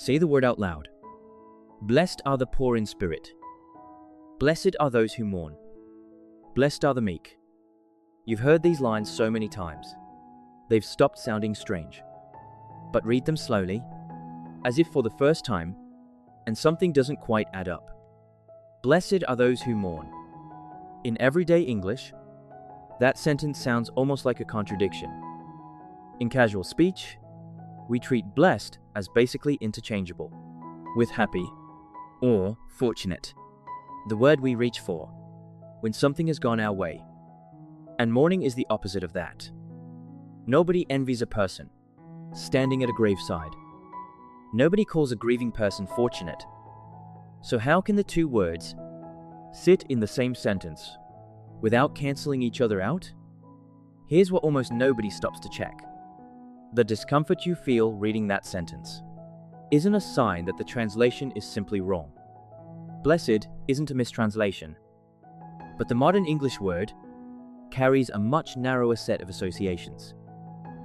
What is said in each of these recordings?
Say the word out loud. Blessed are the poor in spirit. Blessed are those who mourn. Blessed are the meek. You've heard these lines so many times. They've stopped sounding strange. But read them slowly, as if for the first time, and something doesn't quite add up. Blessed are those who mourn. In everyday English, that sentence sounds almost like a contradiction. In casual speech, we treat blessed as basically interchangeable with happy or fortunate, the word we reach for when something has gone our way. And mourning is the opposite of that. Nobody envies a person standing at a graveside. Nobody calls a grieving person fortunate. So how can the two words sit in the same sentence without canceling each other out? Here's what almost nobody stops to check. The discomfort you feel reading that sentence isn't a sign that the translation is simply wrong. Blessed isn't a mistranslation, but the modern English word carries a much narrower set of associations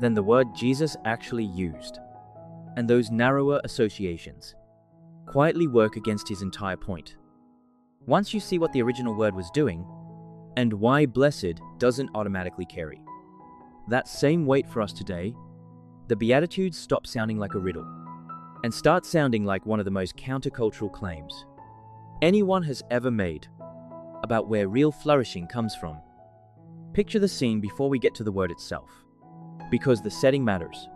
than the word Jesus actually used. And those narrower associations quietly work against his entire point. Once you see what the original word was doing, and why blessed doesn't automatically carry that same weight for us today, the Beatitudes stop sounding like a riddle and start sounding like one of the most countercultural claims anyone has ever made about where real flourishing comes from. Picture the scene before we get to the word itself, because the setting matters.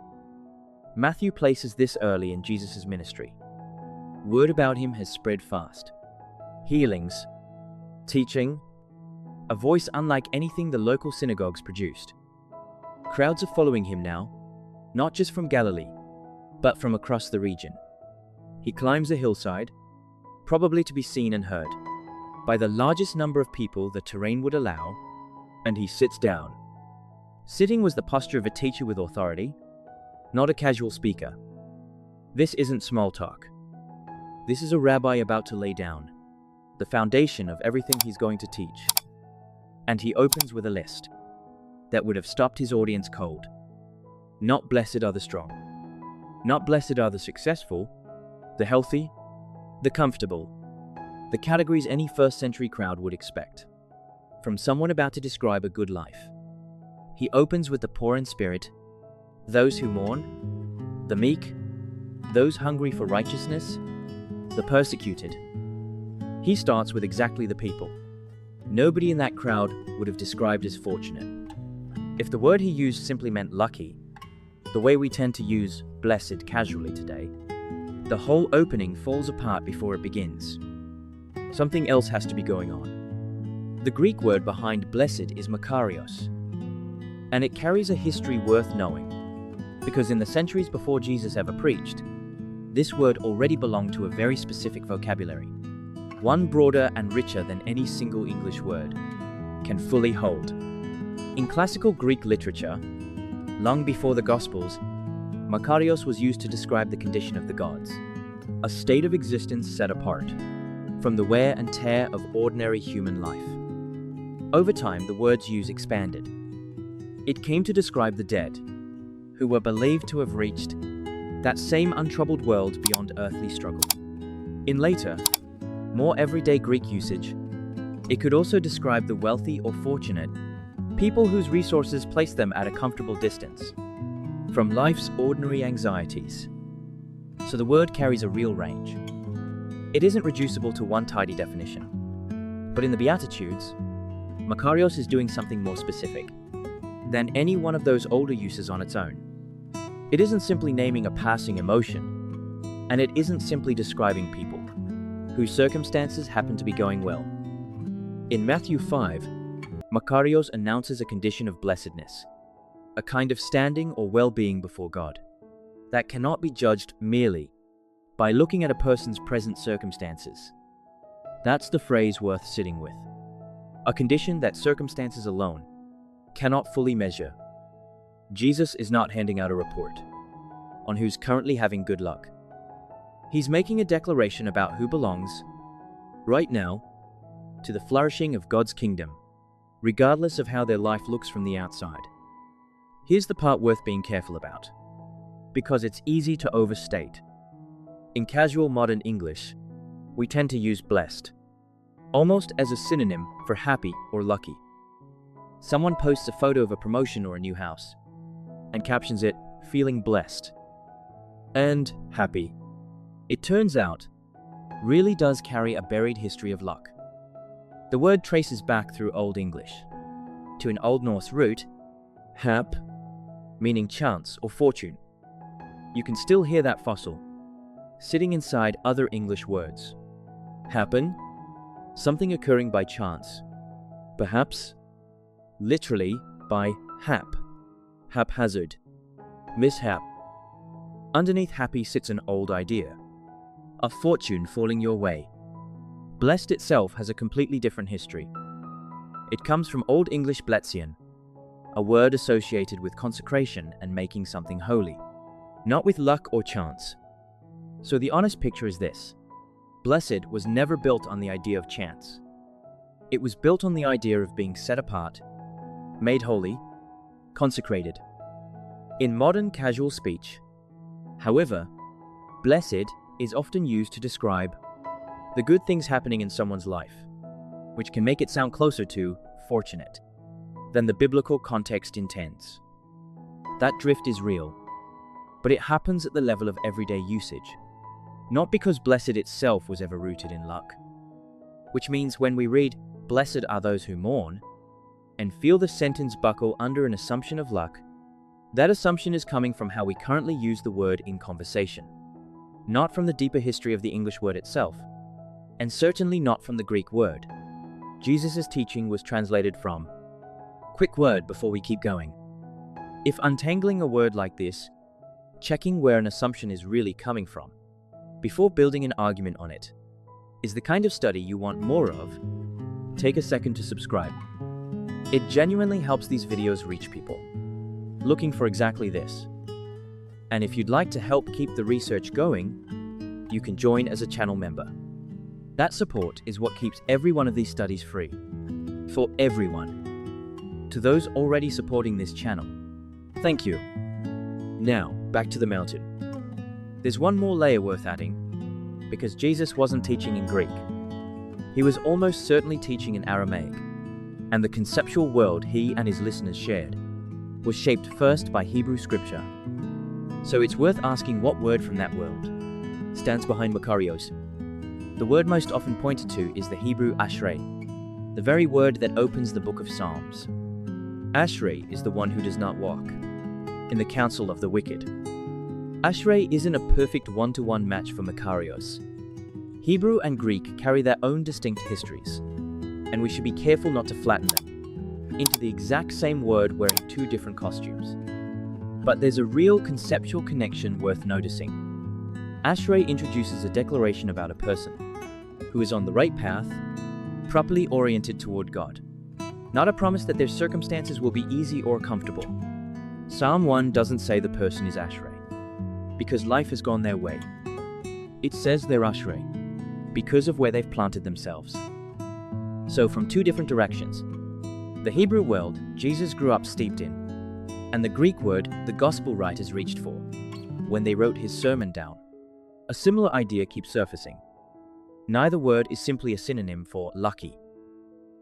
Matthew places this early in Jesus' ministry. Word about him has spread fast. Healings, teaching, a voice unlike anything the local synagogues produced. Crowds are following him now, not just from Galilee, but from across the region. He climbs a hillside, probably to be seen and heard by the largest number of people the terrain would allow, and he sits down. Sitting was the posture of a teacher with authority, not a casual speaker. This isn't small talk. This is a rabbi about to lay down the foundation of everything he's going to teach. And he opens with a list that would have stopped his audience cold. Not blessed are the strong. Not blessed are the successful, the healthy, the comfortable, the categories any first-century crowd would expect from someone about to describe a good life. He opens with the poor in spirit, those who mourn, the meek, those hungry for righteousness, the persecuted. He starts with exactly the people nobody in that crowd would have described as fortunate. If the word he used simply meant lucky, the way we tend to use blessed casually today, the whole opening falls apart before it begins. Something else has to be going on. The Greek word behind blessed is Makarios, and it carries a history worth knowing, because in the centuries before Jesus ever preached, this word already belonged to a very specific vocabulary, one broader and richer than any single English word can fully hold. In classical Greek literature, long before the Gospels, Makarios was used to describe the condition of the gods, a state of existence set apart from the wear and tear of ordinary human life. Over time, the word's use expanded. It came to describe the dead, who were believed to have reached that same untroubled world beyond earthly struggle. In later, more everyday Greek usage, it could also describe the wealthy or fortunate, people whose resources place them at a comfortable distance from life's ordinary anxieties. So the word carries a real range. It isn't reducible to one tidy definition. But in the Beatitudes, Makarios is doing something more specific than any one of those older uses on its own. It isn't simply naming a passing emotion, and it isn't simply describing people whose circumstances happen to be going well. In Matthew 5, Makarios announces a condition of blessedness, a kind of standing or well-being before God that cannot be judged merely by looking at a person's present circumstances. That's the phrase worth sitting with. A condition that circumstances alone cannot fully measure. Jesus is not handing out a report on who's currently having good luck. He's making a declaration about who belongs, right now, to the flourishing of God's kingdom, regardless of how their life looks from the outside. Here's the part worth being careful about, because it's easy to overstate. In casual modern English, we tend to use blessed, almost as a synonym for happy or lucky. Someone posts a photo of a promotion or a new house and captions it, "feeling blessed" and "happy." It turns out, really does carry a buried history of luck. The word traces back through Old English to an Old Norse root, hap, meaning chance or fortune. You can still hear that fossil sitting inside other English words. Happen, something occurring by chance. Perhaps, literally by hap, haphazard, mishap. Underneath happy sits an old idea, a fortune falling your way. Blessed itself has a completely different history. It comes from Old English bletsion, a word associated with consecration and making something holy, not with luck or chance. So the honest picture is this: blessed was never built on the idea of chance. It was built on the idea of being set apart, made holy, consecrated. In modern casual speech, however, blessed is often used to describe the good things happening in someone's life, which can make it sound closer to fortunate than the biblical context intends. That drift is real, but it happens at the level of everyday usage, not because blessed itself was ever rooted in luck. Which means when we read, "Blessed are those who mourn," and feel the sentence buckle under an assumption of luck, that assumption is coming from how we currently use the word in conversation, not from the deeper history of the English word itself, and certainly not from the Greek word. Jesus' teaching was translated from. Quick word before we keep going. If untangling a word like this, checking where an assumption is really coming from, before building an argument on it, is the kind of study you want more of, take a second to subscribe. It genuinely helps these videos reach people looking for exactly this. And if you'd like to help keep the research going, you can join as a channel member. That support is what keeps every one of these studies free, for everyone. To those already supporting this channel, thank you. Now, back to the mountain. There's one more layer worth adding, because Jesus wasn't teaching in Greek. He was almost certainly teaching in Aramaic, and the conceptual world he and his listeners shared was shaped first by Hebrew scripture. So it's worth asking what word from that world stands behind Makarios. The word most often pointed to is the Hebrew ashrei, the very word that opens the book of Psalms. Ashrei is the one who does not walk in the counsel of the wicked. Ashrei isn't a perfect one-to-one match for Makarios. Hebrew and Greek carry their own distinct histories, and we should be careful not to flatten them into the exact same word wearing two different costumes. But there's a real conceptual connection worth noticing. Ashrei introduces a declaration about a person who is on the right path, properly oriented toward God. Not a promise that their circumstances will be easy or comfortable. Psalm 1 doesn't say the person is ashrei because life has gone their way. It says they're ashrei because of where they've planted themselves. So from two different directions. The Hebrew world Jesus grew up steeped in, and the Greek word the gospel writers reached for when they wrote his sermon down. A similar idea keeps surfacing. Neither word is simply a synonym for lucky.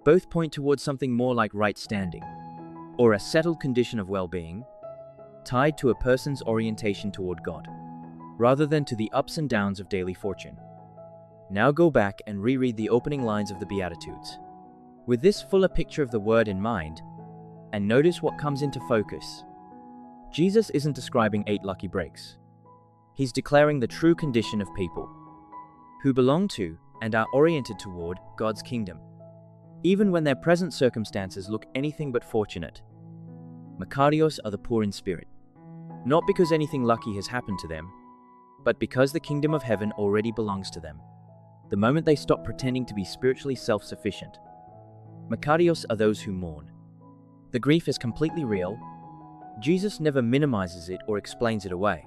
Both point towards something more like right standing, or a settled condition of well-being, tied to a person's orientation toward God, rather than to the ups and downs of daily fortune. Now go back and reread the opening lines of the Beatitudes, with this fuller picture of the word in mind, and notice what comes into focus. Jesus isn't describing 8 lucky breaks. He's declaring the true condition of people who belong to and are oriented toward God's kingdom, even when their present circumstances look anything but fortunate. Makarios are the poor in spirit, not because anything lucky has happened to them, but because the kingdom of heaven already belongs to them, the moment they stop pretending to be spiritually self-sufficient. Makarios are those who mourn. The grief is completely real. Jesus never minimizes it or explains it away.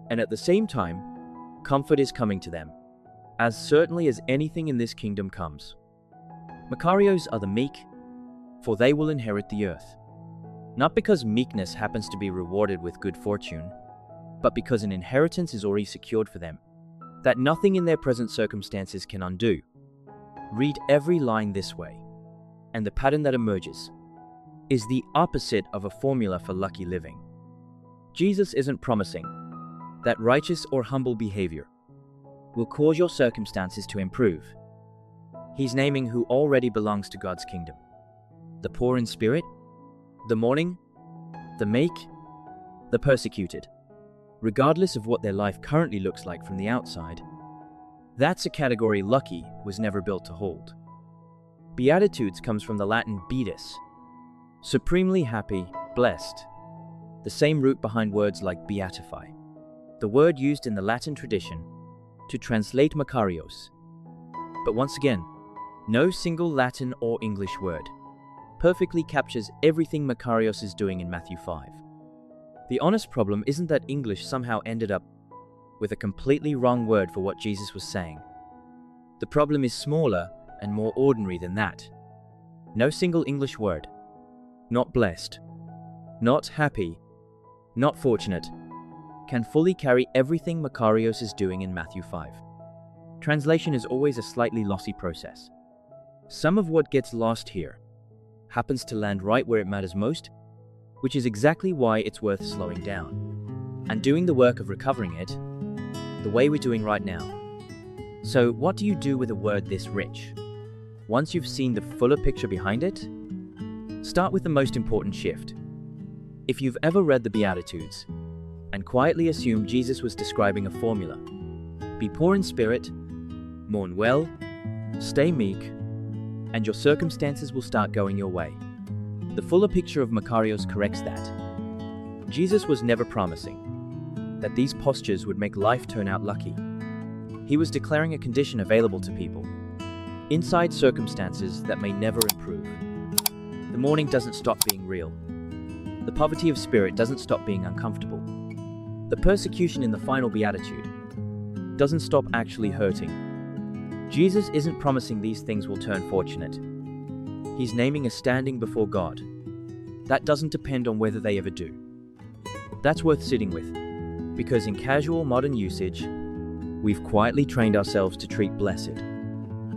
And at the same time, comfort is coming to them, as certainly as anything in this kingdom comes. Makarios are the meek, for they will inherit the earth. Not because meekness happens to be rewarded with good fortune, but because an inheritance is already secured for them. that nothing in their present circumstances can undo. Read every line this way, and the pattern that emerges is the opposite of a formula for lucky living. Jesus isn't promising that righteous or humble behavior will cause your circumstances to improve. He's naming who already belongs to God's kingdom: the poor in spirit, the mourning, the meek, the persecuted. Regardless of what their life currently looks like from the outside, that's a category lucky was never built to hold. Beatitudes comes from the Latin beatus, supremely happy, blessed, the same root behind words like beatify, the word used in the Latin tradition to translate Makarios. But once again, no single Latin or English word perfectly captures everything Makarios is doing in Matthew 5. The honest problem isn't that English somehow ended up with a completely wrong word for what Jesus was saying. The problem is smaller and more ordinary than that. No single English word, not blessed, not happy, not fortunate, can fully carry everything Makarios is doing in Matthew 5. Translation is always a slightly lossy process. Some of what gets lost here happens to land right where it matters most, which is exactly why it's worth slowing down and doing the work of recovering it the way we're doing right now. So, what do you do with a word this rich? Once you've seen the fuller picture behind it, start with the most important shift. If you've ever read the Beatitudes and quietly assumed Jesus was describing a formula, be poor in spirit, mourn well, stay meek, and your circumstances will start going your way. The fuller picture of Makarios corrects that. Jesus was never promising that these postures would make life turn out lucky. He was declaring a condition available to people inside circumstances that may never improve. The mourning doesn't stop being real. The poverty of spirit doesn't stop being uncomfortable. The persecution in the final beatitude doesn't stop actually hurting. Jesus isn't promising these things will turn fortunate. He's naming a standing before God that doesn't depend on whether they ever do. That's worth sitting with, because in casual modern usage, we've quietly trained ourselves to treat blessed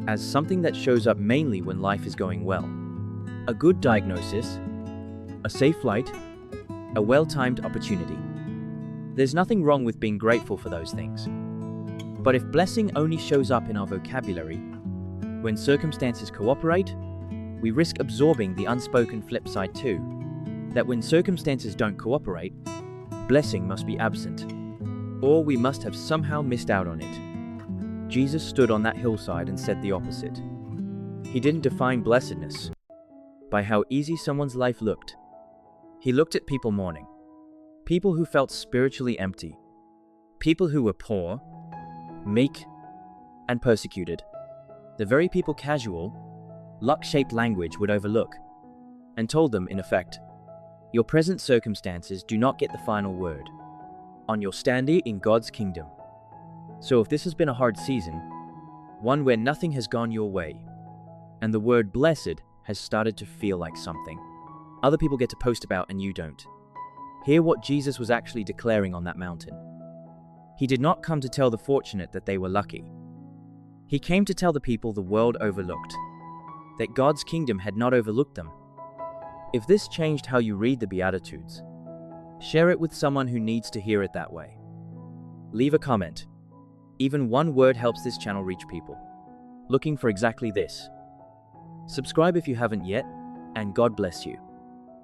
as something that shows up mainly when life is going well. A good diagnosis, a safe flight, a well-timed opportunity. There's nothing wrong with being grateful for those things. But if blessing only shows up in our vocabulary when circumstances cooperate, we risk absorbing the unspoken flip side too, that when circumstances don't cooperate, blessing must be absent, or we must have somehow missed out on it. Jesus stood on that hillside and said the opposite. He didn't define blessedness by how easy someone's life looked. He looked at people mourning, people who felt spiritually empty, people who were poor, meek, and persecuted, the very people casual, luck-shaped language would overlook, and told them, in effect, your present circumstances do not get the final word on your standing in God's kingdom. So if this has been a hard season, one where nothing has gone your way, and the word blessed has started to feel like something other people get to post about and you don't, hear what Jesus was actually declaring on that mountain. He did not come to tell the fortunate that they were lucky. He came to tell the people the world overlooked that God's kingdom had not overlooked them. If this changed how you read the Beatitudes, share it with someone who needs to hear it that way. Leave a comment. Even one word helps this channel reach people looking for exactly this. Subscribe if you haven't yet, and God bless you.